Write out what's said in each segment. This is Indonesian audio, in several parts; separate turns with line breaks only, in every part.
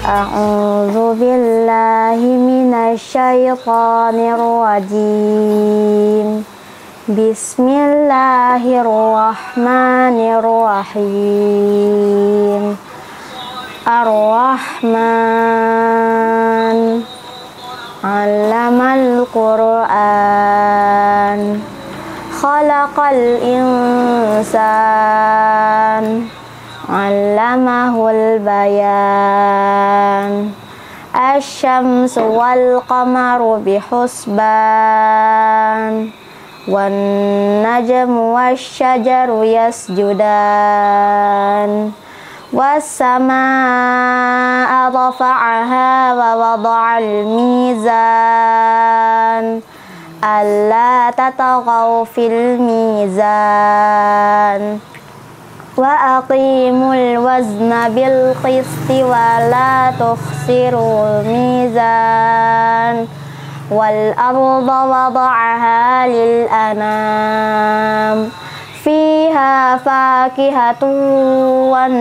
A'udzu billahi minasyaitonir rajim. Bismillahirrahmanirrahim. Ar-Rahman 'allamal Qur'an. Khalaqal insan 'allamahul bayan. Asy-syamsu wal qamaru bihusban. Wan najmu wasyajaru yasjudan. Was-samaa'a rafa'aha wa wada'al mizan. Alla tataghaw fil mizan. Wa aqimul wazna bil qisti wa la tukhsirul mizan. Wal arda wada'aha lil anam. Fiha fakihatun wan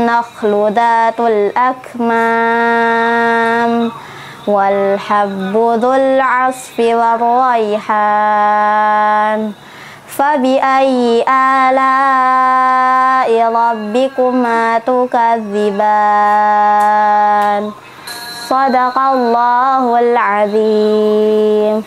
nakhlu dhatul akmam. Wal habbu dhul 'asfi war rayhan. Fabi ayyi ala'i rabbikuma tukadziban. Shadaqallahul azim.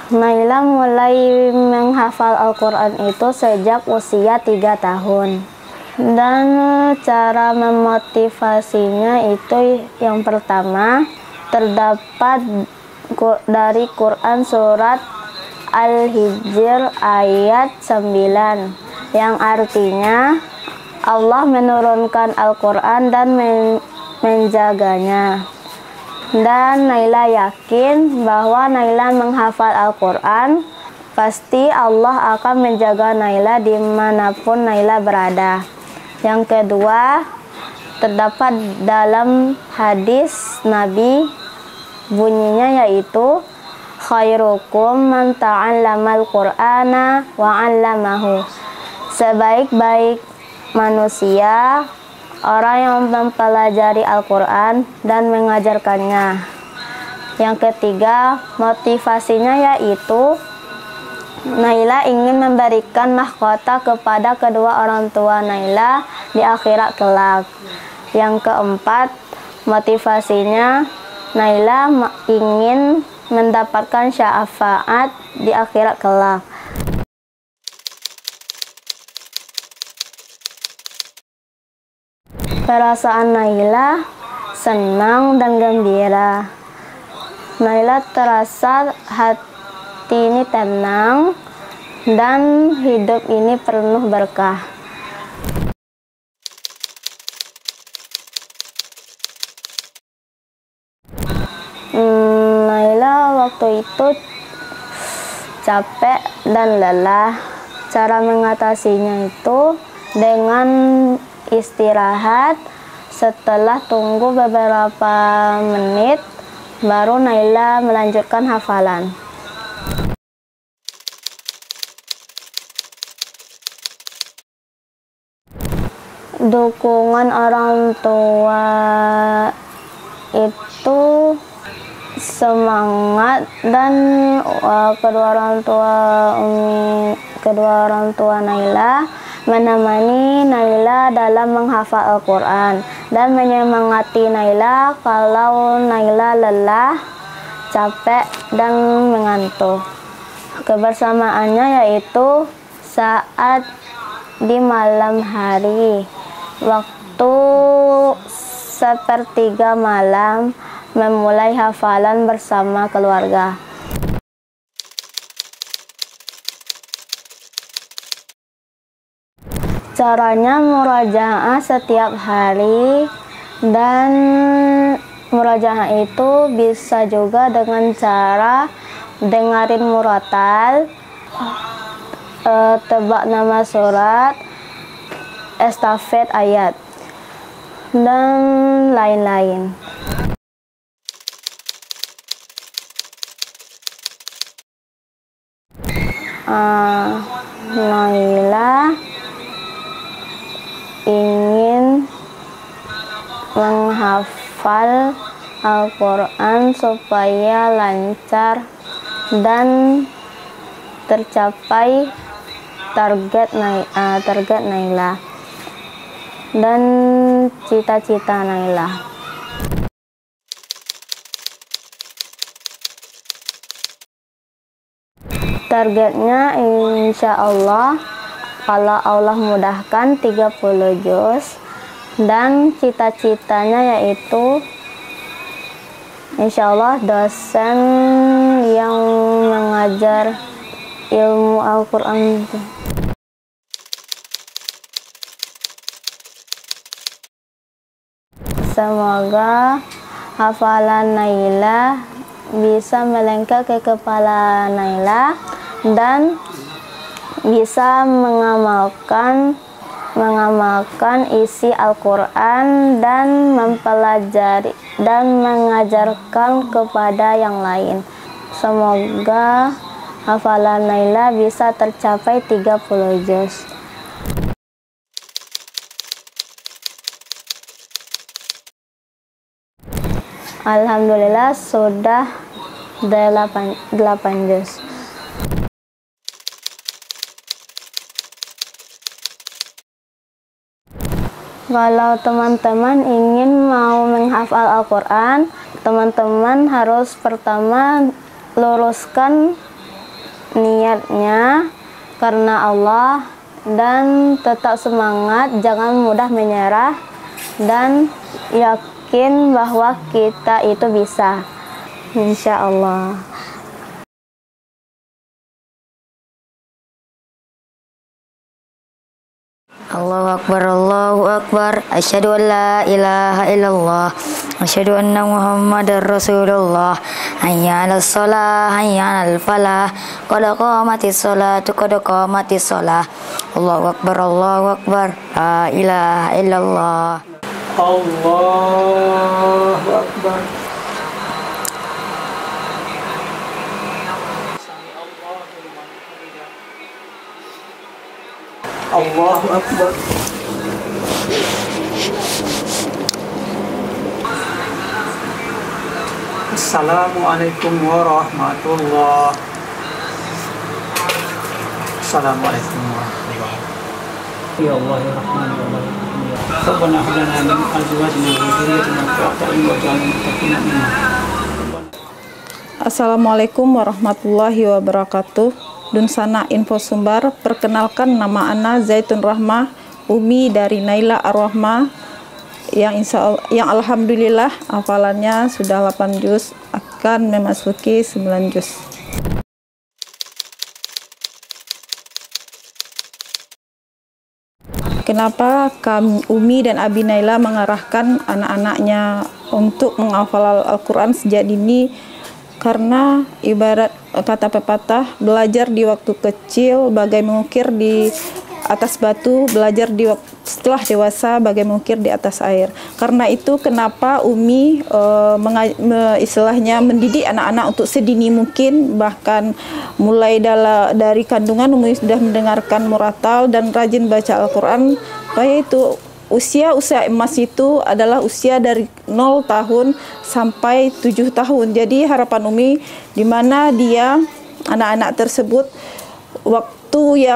Naila mulai menghafal Al-Quran itu sejak usia 3 tahun. Dan cara memotivasinya itu yang pertama terdapat dari Quran surat Al-Hijr ayat 9 yang artinya Allah menurunkan Al-Quran dan menjaganya. Dan Naila yakin bahwa Naila menghafal Al-Quran, pasti Allah akan menjaga Naila dimanapun Naila berada. Yang kedua, terdapat dalam hadis Nabi, bunyinya yaitu khairukum man ta'allamal Qur'ana wa 'allamahu. Sebaik-baik manusia orang yang mempelajari Al-Quran dan mengajarkannya. Yang ketiga, motivasinya yaitu Naila ingin memberikan mahkota kepada kedua orang tua Naila di akhirat kelak. Yang keempat, motivasinya Naila ingin mendapatkan syafaat di akhirat kelak. Perasaan Naila senang dan gembira. Naila terasa hati ini tenang dan hidup ini penuh berkah. Naila waktu itu capek dan lelah. Cara mengatasinya itu dengan istirahat. Setelah tunggu beberapa menit, baru Naila melanjutkan hafalan. Dukungan orang tua itu semangat dan kedua orang tua Naila menemani Naila dalam menghafal Al-Quran dan menyemangati Naila kalau Naila lelah, capek, dan mengantuk. Kebersamaannya yaitu saat di malam hari, waktu sepertiga malam, memulai hafalan bersama keluarga. Caranya murajaah setiap hari, dan murajaah itu bisa juga dengan cara dengerin murotal, tebak nama surat, estafet ayat, dan lain-lain. Naila ingin menghafal Al-Quran supaya lancar dan tercapai target Naila dan cita-cita Naila. Targetnya insya Allah kalau Allah mudahkan 30 juz, dan cita-citanya yaitu insya Allah dosen yang mengajar ilmu Al-Quran. Semoga hafalan Naila bisa melengkap ke kepala Naila dan bisa mengamalkan isi Al-Quran dan mempelajari dan mengajarkan kepada yang lain. Semoga hafalan Naila bisa tercapai 30 juz. Alhamdulillah sudah 8 juz. Kalau teman-teman ingin mau menghafal Al-Quran, teman-teman harus pertama luruskan niatnya karena Allah dan tetap semangat, jangan mudah menyerah dan yakin bahwa kita itu bisa, insya Allah.
Allahu Akbar, asyhadu an la ilaha illallah, asyhadu anna Muhammadar Rasulullah, hayya 'alas shalah, hayya 'alal falah, qad qamatis sholatu, qad qamatis shalah. Allahu Akbar, la ilaha illallah.
Allahu Akbar. Allahu Akbar. Assalamualaikum warahmatullahi. Assalamualaikum warahmatullahi. Ya Allah ya Rahman ya Allah. Rabbana hab lana min azwajina wa dhurriyyatina qurrata a'yun waj'alna lil muttaqina imama.
Assalamualaikum warahmatullahi wabarakatuh. Dunsana Info Sumbar, perkenalkan nama Ana Zaitun Rahmah, Umi dari Naila Ar-Rahmah yang alhamdulillah hafalannya sudah 8 juz, akan memasuki 9 juz. Kenapa kami Umi dan Abi Naila mengarahkan anak-anaknya untuk menghafal Al-Quran sejak dini? Karena ibarat kata pepatah, belajar di waktu kecil bagai mengukir di atas batu, belajar setelah dewasa bagai mengukir di atas air. Karena itu kenapa Umi istilahnya mendidik anak-anak untuk sedini mungkin, bahkan mulai dari kandungan Umi sudah mendengarkan muratal dan rajin baca Al-Quran, yaitu usia emas itu adalah usia dari 0 tahun sampai 7 tahun. Jadi harapan Umi di mana dia anak-anak tersebut waktu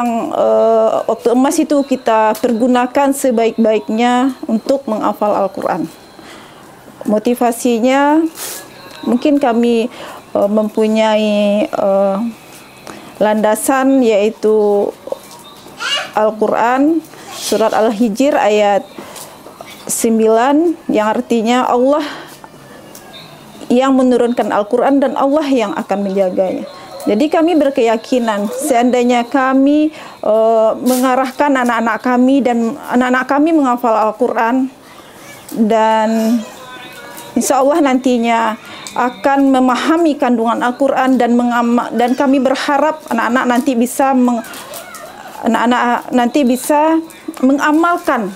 emas itu kita pergunakan sebaik-baiknya untuk menghafal Al-Quran. Motivasinya mungkin kami mempunyai landasan yaitu Al-Quran Surat Al-Hijr ayat 9 yang artinya Allah yang menurunkan Al-Quran dan Allah yang akan menjaganya. Jadi kami berkeyakinan seandainya kami mengarahkan anak-anak kami dan anak-anak kami menghafal Al-Quran, dan insya Allah nantinya akan memahami kandungan Al-Quran dan kami berharap anak-anak nanti bisa mengamalkan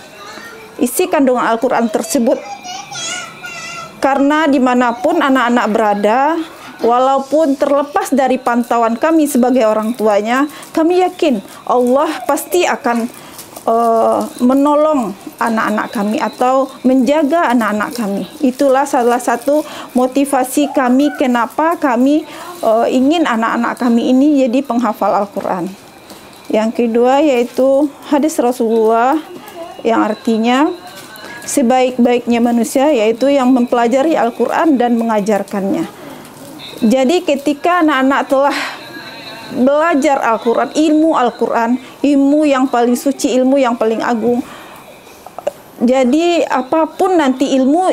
isi kandungan Al-Quran tersebut. Karena dimanapun anak-anak berada, walaupun terlepas dari pantauan kami sebagai orang tuanya, kami yakin Allah pasti akan menolong anak-anak kami atau menjaga anak-anak kami. Itulah salah satu motivasi kami kenapa kami ingin anak-anak kami ini jadi penghafal Al-Quran. Yang kedua yaitu hadis Rasulullah yang artinya sebaik-baiknya manusia yaitu yang mempelajari Al-Quran dan mengajarkannya. Jadi ketika anak-anak telah belajar Al-Quran, ilmu yang paling suci, ilmu yang paling agung. Jadi apapun nanti ilmu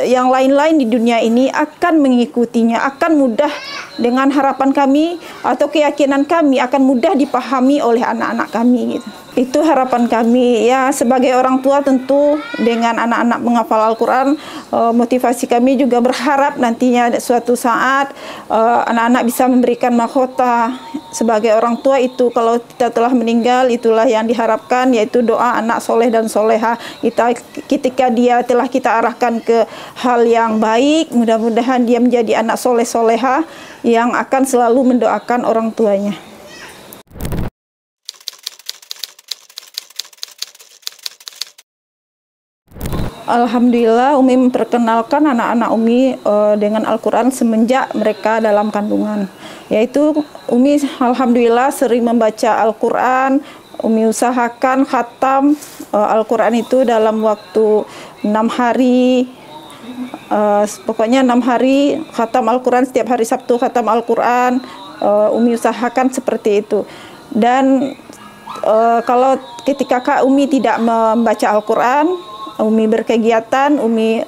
yang lain-lain di dunia ini akan mengikutinya, akan mudah dengan harapan kami atau keyakinan kami akan mudah dipahami oleh anak-anak kami gitu. Itu harapan kami ya sebagai orang tua tentu dengan anak-anak menghafal Al-Quran, motivasi kami juga berharap nantinya suatu saat anak-anak bisa memberikan mahkota. Sebagai orang tua itu kalau kita telah meninggal itulah yang diharapkan yaitu doa anak soleh dan soleha. Ketika dia telah kita arahkan ke hal yang baik, mudah-mudahan dia menjadi anak soleh soleha yang akan selalu mendoakan orang tuanya. Alhamdulillah Umi memperkenalkan anak-anak Umi dengan Al-Quran semenjak mereka dalam kandungan. Yaitu Umi alhamdulillah sering membaca Al-Quran. Umi usahakan khatam Al-Quran itu dalam waktu 6 hari. Pokoknya 6 hari khatam Al-Quran, setiap hari Sabtu khatam Al-Quran. Umi usahakan seperti itu. Dan kalau ketika Kak Umi tidak membaca Al-Quran, Umi berkegiatan, Umi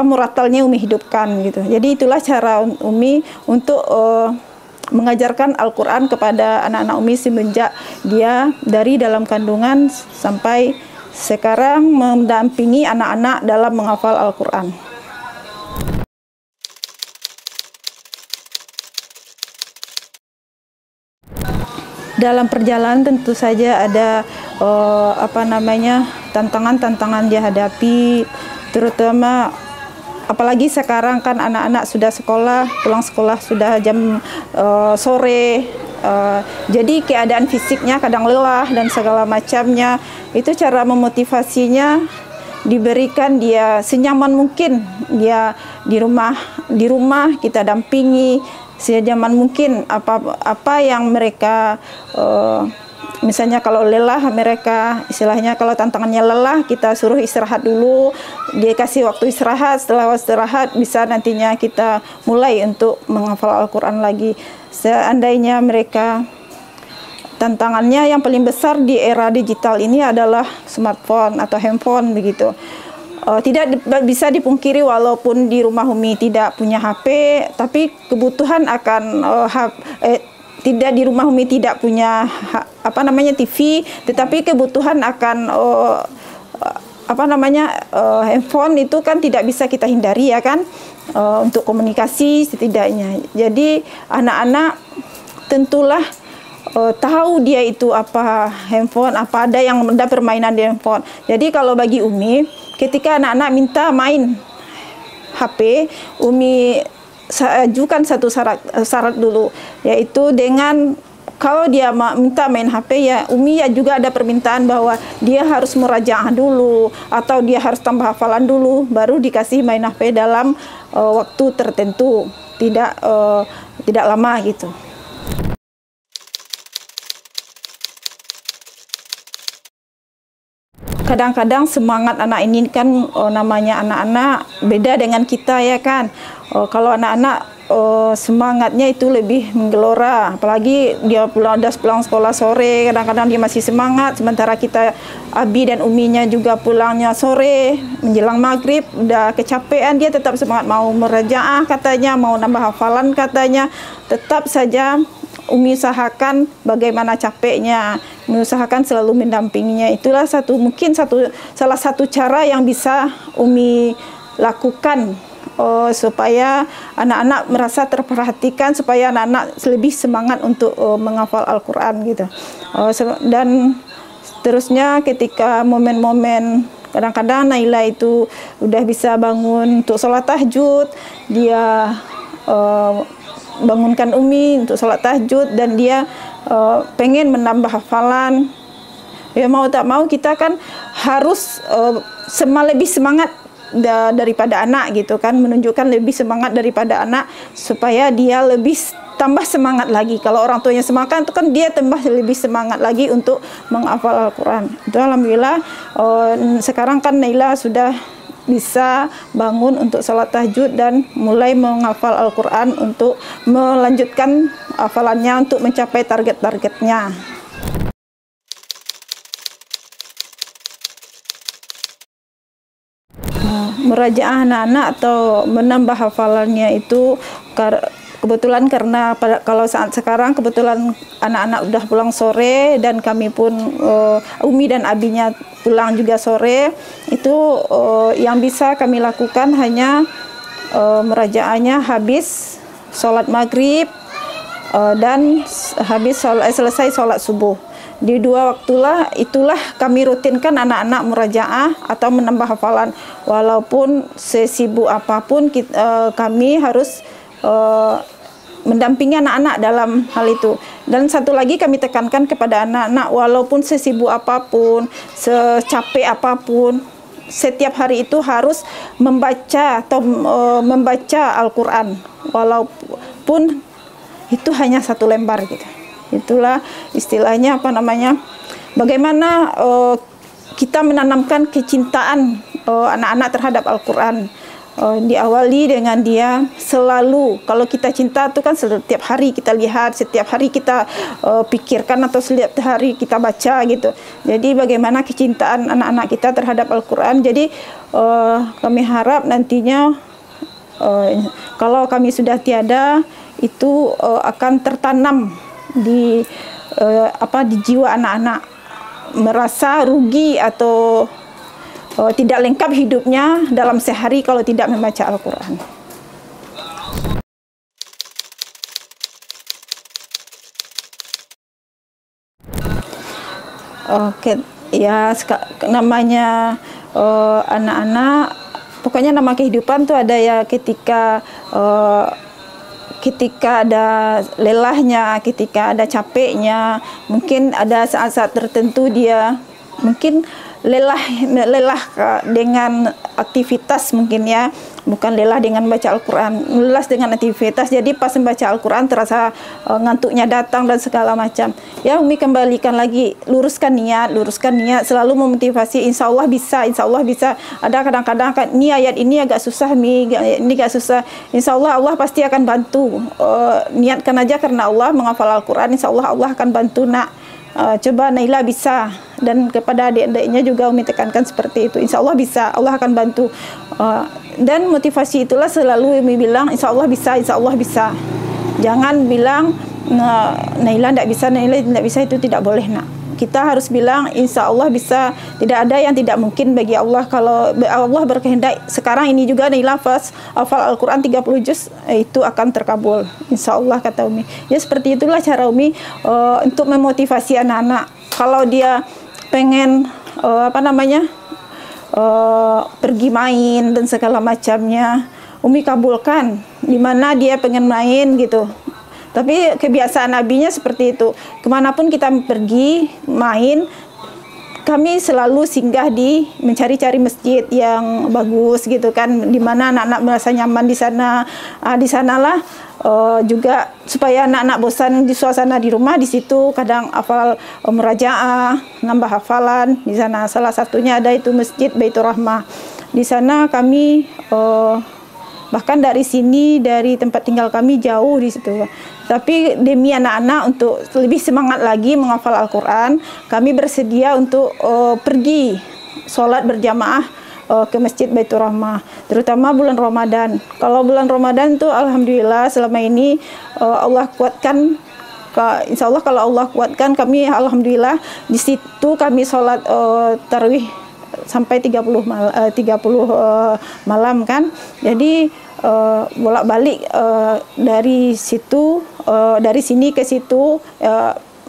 muratalnya Umi hidupkan gitu. Jadi itulah cara Umi untuk mengajarkan Al-Quran kepada anak-anak Umi semenjak dia dari dalam kandungan sampai sekarang mendampingi anak-anak dalam menghafal Al-Quran. Dalam perjalanan tentu saja ada tantangan-tantangan dihadapi, terutama apalagi sekarang kan anak-anak sudah sekolah, pulang sekolah sudah jam sore, jadi keadaan fisiknya kadang lelah dan segala macamnya. Itu cara memotivasinya diberikan dia senyaman mungkin, dia di rumah kita dampingi senyaman mungkin apa yang mereka misalnya kalau lelah mereka istilahnya kalau tantangannya lelah kita suruh istirahat dulu, dia kasih waktu istirahat, setelah istirahat bisa nantinya kita mulai untuk menghafal Al-Quran lagi. Seandainya mereka tantangannya yang paling besar di era digital ini adalah smartphone atau handphone begitu. Tidak bisa dipungkiri walaupun di rumah Umi tidak punya HP, tapi kebutuhan akan tidak di rumah Umi tidak punya TV, tetapi kebutuhan akan handphone itu kan tidak bisa kita hindari ya kan, untuk komunikasi setidaknya. Jadi anak-anak tentulah tahu dia itu apa handphone, ada permainan di handphone. Jadi kalau bagi Umi, ketika anak-anak minta main HP, Umi ajukan satu syarat dulu, yaitu dengan kalau dia minta main HP ya Umi ya juga ada permintaan bahwa dia harus murajaah dulu atau dia harus tambah hafalan dulu baru dikasih main HP dalam waktu tertentu, tidak lama gitu. Kadang-kadang semangat anak ini kan namanya anak-anak beda dengan kita ya kan. Kalau anak-anak semangatnya itu lebih menggelora, apalagi dia pulang sekolah sore, kadang-kadang dia masih semangat, sementara kita Abi dan Uminya juga pulangnya sore menjelang maghrib udah kecapean, dia tetap semangat mau merajaah katanya, mau nambah hafalan katanya, tetap saja Umi usahakan bagaimana capeknya, Umi usahakan selalu mendampinginya. Itulah salah satu cara yang bisa Umi lakukan supaya anak-anak merasa terperhatikan, supaya anak-anak lebih semangat untuk menghafal Al-Quran gitu. Dan seterusnya ketika momen-momen kadang-kadang Naila itu udah bisa bangun untuk sholat tahajud, dia bangunkan Umi untuk sholat tahajud, dan dia pengen menambah hafalan. Ya mau tak mau kita kan harus lebih semangat daripada anak gitu kan, menunjukkan lebih semangat daripada anak supaya dia lebih tambah semangat lagi. Kalau orang tuanya semangat itu kan dia tambah lebih semangat lagi untuk menghafal Al-Quran. Itu alhamdulillah sekarang kan Naila sudah bisa bangun untuk sholat tahajud dan mulai menghafal Al-Quran untuk melanjutkan hafalannya untuk mencapai target-targetnya. Merajaah anak-anak atau menambah hafalannya itu kebetulan karena kalau saat sekarang kebetulan anak-anak udah pulang sore dan kami pun Umi dan Abinya pulang juga sore, itu yang bisa kami lakukan hanya merajaahnya habis sholat maghrib dan habis selesai sholat subuh. Di dua waktulah itulah kami rutinkan anak-anak murajaah atau menambah hafalan, walaupun sesibuk apapun kami harus mendampingi anak-anak dalam hal itu. Dan satu lagi kami tekankan kepada anak-anak, walaupun sesibuk apapun, secapek apapun, setiap hari itu harus membaca atau membaca Al-Quran, walaupun itu hanya satu lembar gitu. Itulah istilahnya bagaimana kita menanamkan kecintaan anak-anak terhadap Al-Quran. Diawali dengan dia selalu, kalau kita cinta itu kan setiap hari kita lihat, setiap hari kita pikirkan atau setiap hari kita baca gitu. Jadi bagaimana kecintaan anak-anak kita terhadap Al-Quran. Jadi kami harap nantinya kalau kami sudah tiada, itu akan tertanam di jiwa anak-anak, merasa rugi atau tidak lengkap hidupnya dalam sehari kalau tidak membaca Al-Quran. Oke, ya namanya anak-anak, pokoknya nama kehidupan tuh ada ya ketika ada lelahnya, ketika ada capeknya, mungkin ada saat-saat tertentu dia mungkin lelah dengan aktivitas mungkin ya, bukan lelah dengan baca Al-Quran, lelah dengan aktivitas. Jadi pas membaca Al-Quran terasa ngantuknya datang dan segala macam. Ya Umi kembalikan lagi, luruskan niat, selalu memotivasi, insya Allah bisa. Ada kadang-kadang ini ayat ini agak susah, ini agak susah. Insya Allah Allah pasti akan bantu. Niatkan aja karena Allah menghafal Al-Quran, insya Allah Allah akan bantu nak. Coba Naila bisa, dan kepada adik-adiknya juga Umi tekankan seperti itu, insya Allah bisa, Allah akan bantu. Dan motivasi itulah selalu Umi bilang insya Allah bisa. Jangan bilang Naila tidak bisa, itu tidak boleh nak. Kita harus bilang insya Allah bisa. Tidak ada yang tidak mungkin bagi Allah. Kalau Allah berkehendak, sekarang ini juga Naila hafal Al-Quran 30 juz, itu akan terkabul insya Allah, kata Umi. Ya seperti itulah cara Umi untuk memotivasi anak-anak. Kalau dia pengen pergi main dan segala macamnya, Umi kabulkan di mana dia pengen main gitu. Tapi kebiasaan Nabinya seperti itu. Kemanapun kita pergi main, kami selalu singgah di mencari-cari masjid yang bagus gitu kan, di mana anak-anak merasa nyaman di sana. Di sanalah juga supaya anak-anak bosan di suasana di rumah, di situ kadang hafal murajaah, nambah hafalan di sana. Salah satunya ada itu Masjid Baitur Rahmah. Di sana kami bahkan dari sini, dari tempat tinggal kami jauh di situ. Tapi demi anak-anak untuk lebih semangat lagi menghafal Al-Quran, kami bersedia untuk pergi sholat berjamaah ke Masjid Baitur Rahmah, terutama bulan Ramadan. Kalau bulan Ramadan itu alhamdulillah selama ini Allah kuatkan. Insya Allah kalau Allah kuatkan kami, alhamdulillah di situ kami sholat tarawih sampai 30 malam kan. Jadi bolak-balik dari situ, dari sini ke situ,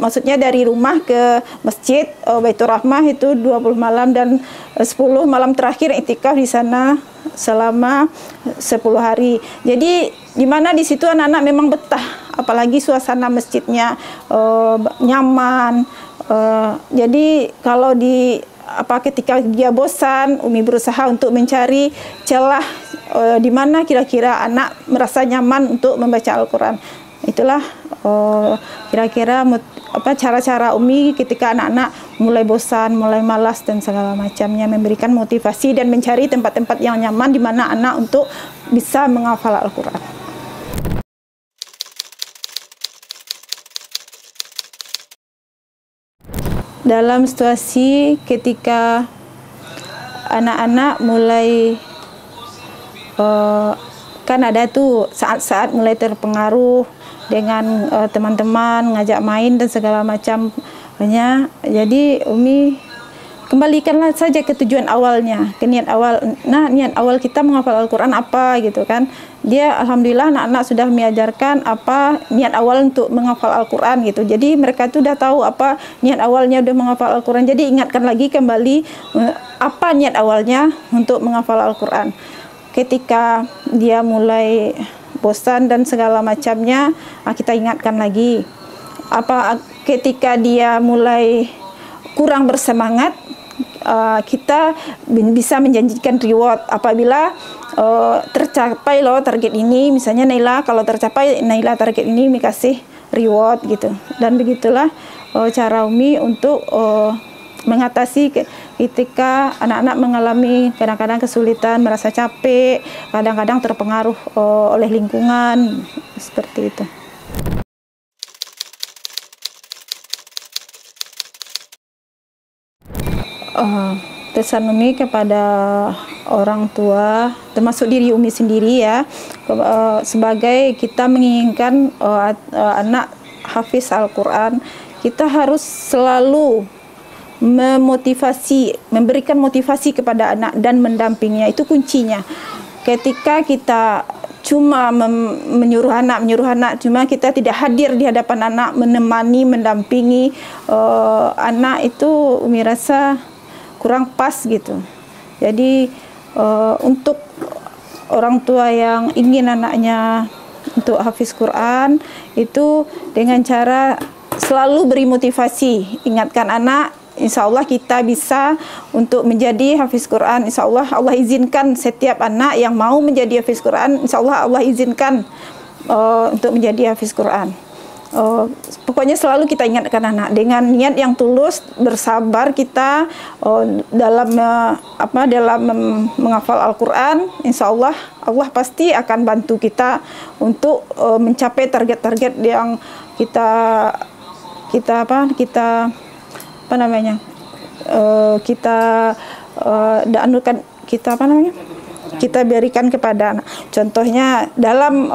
maksudnya dari rumah ke masjid Baitur Rahmah itu 20 malam, dan 10 malam terakhir iktikaf di sana selama 10 hari. Jadi di mana di situ anak-anak memang betah, apalagi suasana masjidnya nyaman. Jadi kalau ketika dia bosan, Umi berusaha untuk mencari celah di mana kira-kira anak merasa nyaman untuk membaca Al-Quran. Itulah kira-kira cara-cara Umi ketika anak-anak mulai bosan, mulai malas dan segala macamnya, memberikan motivasi dan mencari tempat-tempat yang nyaman di mana anak untuk bisa menghafal Al-Quran. Dalam situasi ketika anak-anak mulai kan ada tuh saat-saat mulai terpengaruh dengan teman-teman ngajak main dan segala macamnya. Jadi Umi kembalikanlah saja ke tujuan awalnya, ke niat awal. Nah, niat awal kita menghafal Al-Quran apa gitu kan. Dia alhamdulillah anak-anak sudah mengajarkan apa niat awal untuk menghafal Al-Quran gitu. Jadi mereka itu sudah tahu apa niat awalnya udah menghafal Al-Quran. Jadi ingatkan lagi kembali apa niat awalnya untuk menghafal Al-Quran. Ketika dia mulai bosan dan segala macamnya, kita ingatkan lagi. Ketika dia mulai kurang bersemangat, kita bisa menjanjikan reward apabila tercapai loh target ini. Misalnya Naila, kalau tercapai Naila target ini, Umi kasih reward gitu. Dan begitulah cara Umi untuk mengatasi ketika anak-anak mengalami kadang-kadang kesulitan, merasa capek, kadang-kadang terpengaruh oleh lingkungan, seperti itu. Pesan Umi kepada orang tua, termasuk diri Umi sendiri ya, sebagai kita menginginkan anak hafiz Al-Quran, kita harus selalu memberikan motivasi kepada anak dan mendampinginya. Itu kuncinya. Ketika kita cuma menyuruh anak, cuma kita tidak hadir di hadapan anak, menemani, mendampingi anak, itu Umi rasa kurang pas gitu. Jadi untuk orang tua yang ingin anaknya untuk hafiz Quran, itu dengan cara selalu beri motivasi, ingatkan anak, insya Allah kita bisa untuk menjadi hafiz Quran. Insya Allah Allah izinkan setiap anak yang mau menjadi hafiz Quran, insya Allah Allah izinkan untuk menjadi hafiz Quran. Pokoknya selalu kita ingatkan anak dengan niat yang tulus, bersabar kita dalam menghafal Al-Quran. Insya Allah Allah pasti akan bantu kita untuk mencapai target-target yang kita berikan kepada anak. Contohnya dalam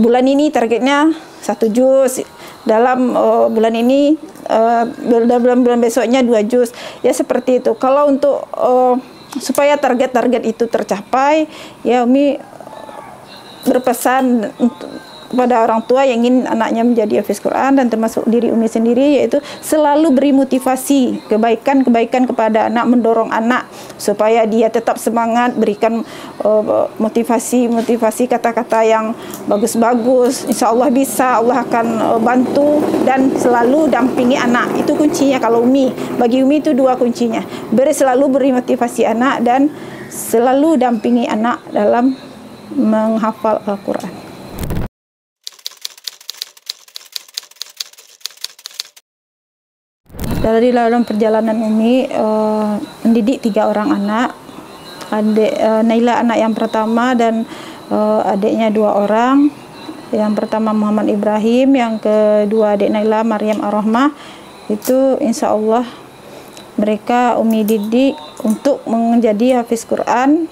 bulan ini targetnya 1 juz, dalam bulan ini bulan besoknya 2 juz, ya seperti itu. Kalau untuk supaya target-target itu tercapai, ya Umi berpesan kepada orang tua yang ingin anaknya menjadi hafiz Quran dan termasuk diri Umi sendiri, yaitu selalu beri motivasi kebaikan-kebaikan kepada anak, mendorong anak supaya dia tetap semangat, berikan motivasi kata-kata yang bagus-bagus. Insya Allah bisa, Allah akan bantu dan selalu dampingi anak. Itu kuncinya. Kalau Umi, bagi Umi itu 2 kuncinya, selalu beri motivasi anak dan selalu dampingi anak dalam menghafal Al-Quran. Dari dalam perjalanan Umi mendidik 3 orang anak, Naila anak yang pertama dan adiknya 2 orang. Yang pertama Muhammad Ibrahim, yang kedua adik Naila Maryam Ar-Rahmah. Itu insya Allah mereka Umi didik untuk menjadi hafiz Quran.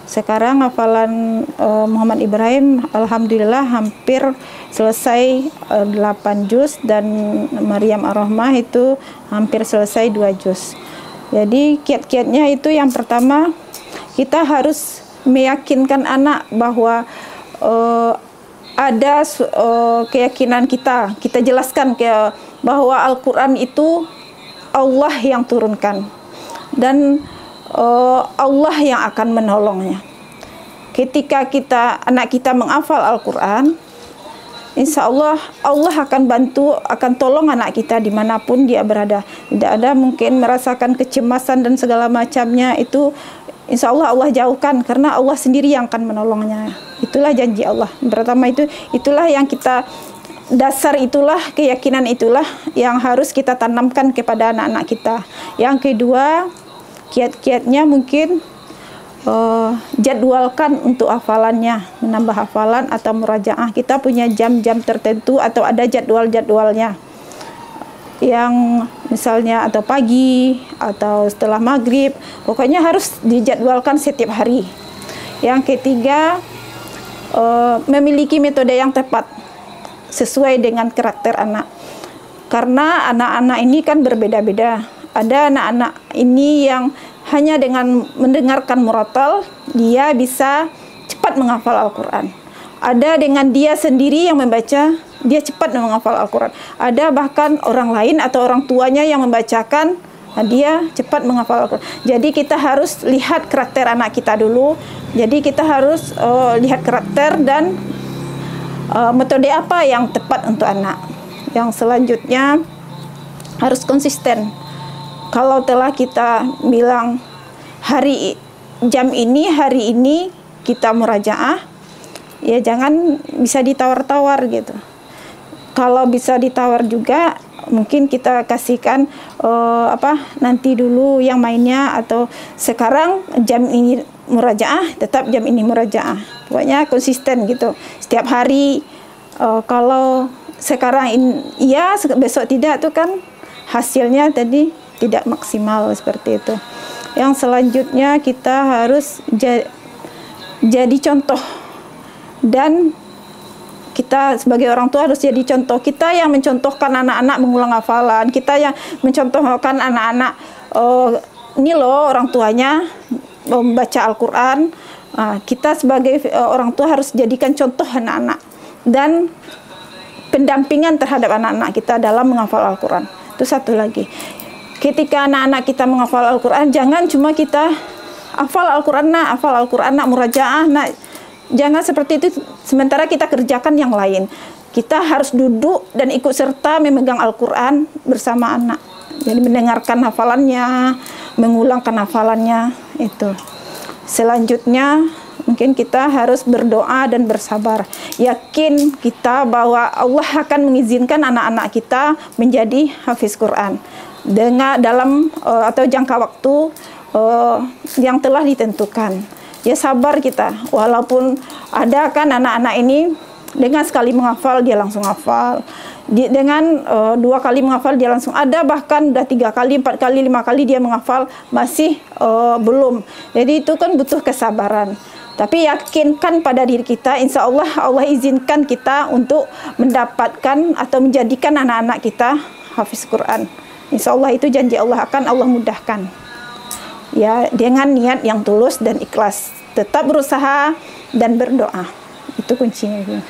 Sekarang hafalan Muhammad Ibrahim alhamdulillah hampir selesai 8 juz dan Maryam Ar-Rahmah itu hampir selesai 2 juz. Jadi kiat-kiatnya itu yang pertama, kita harus meyakinkan anak bahwa ada keyakinan kita jelaskan bahwa Al-Quran itu Allah yang turunkan dan Allah yang akan menolongnya. ketika anak kita menghafal Al-Quran, insya Allah Allah akan bantu, akan tolong anak kita dimanapun dia berada. Tidak ada mungkin merasakan kecemasan dan segala macamnya, itu insya Allah Allah jauhkan, karena Allah sendiri yang akan menolongnya. Itulah janji Allah. Pertama itulah yang kita dasar, itulah keyakinan, itulah yang harus kita tanamkan kepada anak-anak kita. Yang kedua, kiat-kiatnya mungkin jadwalkan untuk hafalannya, menambah hafalan atau murajaah. Kita punya jam-jam tertentu atau ada jadwal-jadwalnya, yang misalnya atau pagi atau setelah maghrib, pokoknya harus dijadwalkan setiap hari. Yang ketiga, memiliki metode yang tepat sesuai dengan karakter anak, karena anak-anak ini kan berbeda-beda. Ada anak-anak ini yang hanya dengan mendengarkan murattal dia bisa cepat menghafal Al-Quran. Ada dengan dia sendiri yang membaca, dia cepat menghafal Al-Quran. Ada bahkan orang lain atau orang tuanya yang membacakan, dia cepat menghafal Al-Quran. Jadi kita harus lihat karakter anak kita dulu. Jadi kita harus lihat karakter dan metode apa yang tepat untuk anak. Yang selanjutnya harus konsisten. Kalau telah kita bilang jam ini, hari ini kita murajaah, ya jangan bisa ditawar-tawar gitu. Kalau bisa ditawar juga, mungkin kita kasihkan nanti dulu yang mainnya, atau sekarang jam ini murajaah, tetap jam ini murajaah. Pokoknya konsisten gitu. Setiap hari, kalau sekarang iya, besok tidak, tuh kan hasilnya tadi tidak maksimal seperti itu. Yang selanjutnya kita harus jadi contoh, dan kita sebagai orang tua harus jadi contoh. Kita yang mencontohkan anak-anak mengulang hafalan, kita yang mencontohkan anak-anak, ini loh orang tuanya membaca Al-Quran. Kita sebagai orang tua harus jadikan contoh anak-anak dan pendampingan terhadap anak-anak kita dalam menghafal Al-Quran. Itu satu lagi. Ketika anak-anak kita menghafal Al-Quran, jangan cuma kita hafal Al-Quran nak, murajaah nak. Jangan seperti itu, sementara kita kerjakan yang lain. Kita harus duduk dan ikut serta memegang Al-Quran bersama anak. Jadi mendengarkan hafalannya, mengulangkan hafalannya, itu. Selanjutnya, mungkin kita harus berdoa dan bersabar. Yakin kita bahwa Allah akan mengizinkan anak-anak kita menjadi hafiz Quran dalam atau jangka waktu yang telah ditentukan. Ya sabar kita, walaupun ada kan anak-anak ini dengan sekali menghafal dia langsung hafal, dengan 2 kali menghafal dia langsung ada, bahkan udah 3 kali, 4 kali, 5 kali dia menghafal masih belum. Jadi itu kan butuh kesabaran. Tapi yakinkan pada diri kita, insya Allah Allah izinkan kita untuk mendapatkan atau menjadikan anak-anak kita hafiz Quran. Insya Allah itu janji Allah, akan Allah mudahkan. Ya, dengan niat yang tulus dan ikhlas. Tetap berusaha dan berdoa. Itu kuncinya.